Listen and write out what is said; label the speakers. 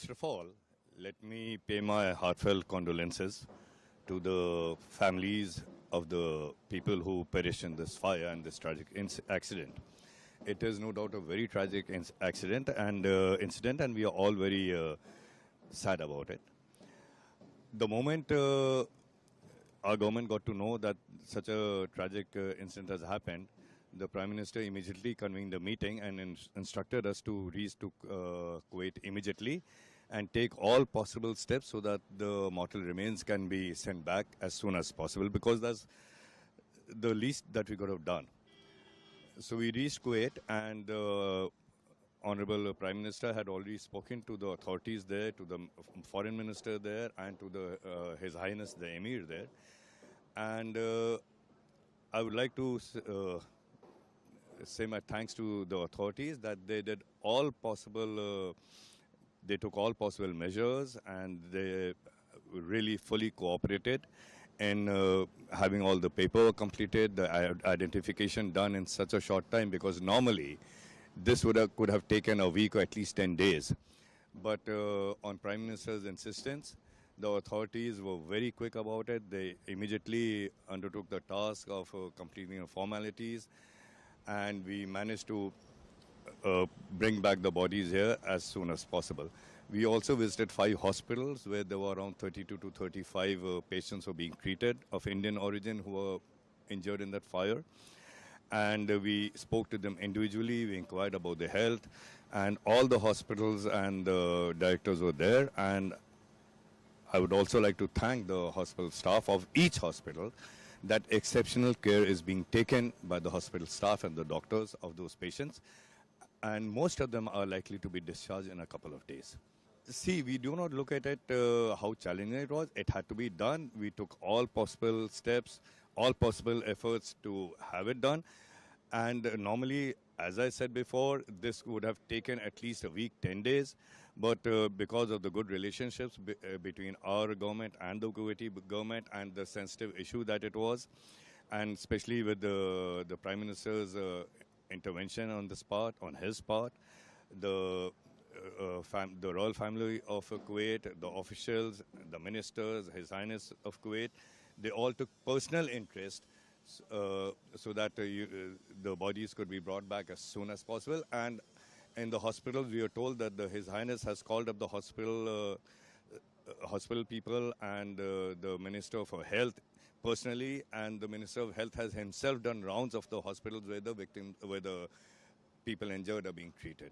Speaker 1: First of all, let me pay my heartfelt condolences to the families of the people who perished in this fire and this tragic accident. It is no doubt a very tragic accident and incident, and we are all very sad about it. The moment our government got to know that such a tragic incident has happened, the Prime Minister immediately convened a meeting and instructed us to reach to Kuwait immediately and take all possible steps so that the mortal remains can be sent back as soon as possible, because that's the least that we could have done. So we reached Kuwait, and the Honorable Prime Minister had already spoken to the authorities there, to the Foreign Minister there, and to the His Highness the Emir there. And I would like to say my thanks to the authorities that they did all possible, they took all possible measures, and they really fully cooperated in having all the paperwork completed, the identification done in such a short time, because normally this could have taken a week or at least 10 days. But on Prime Minister's insistence, the authorities were very quick about it. They immediately undertook the task of completing the formalities, and we managed to bring back the bodies here as soon as possible. We also visited 5 hospitals where there were around 32 to 35 patients who were being treated of Indian origin who were injured in that fire. And we spoke to them individually, we inquired about their health, and all the hospitals and the directors were there. And I would also like to thank the hospital staff of each hospital that exceptional care is being taken by the hospital staff and the doctors of those patients. And most of them are likely to be discharged in a couple of days. See, we do not look at it how challenging it was. It had to be done. We took all possible steps, all possible efforts to have it done. And normally, as I said before, this would have taken at least a week, 10 days. But because of the good relationships between our government and the Kuwaiti government, and the sensitive issue that it was, and especially with the Prime Minister's intervention on this part, on his part, the royal family of Kuwait, the officials, the ministers, His Highness of Kuwait, they all took personal interest so that the bodies could be brought back as soon as possible. And in the hospitals, we are told that His Highness has called up the hospital people and the Minister for Health personally, and the Minister of Health has himself done rounds of the hospitals where the people injured are being treated.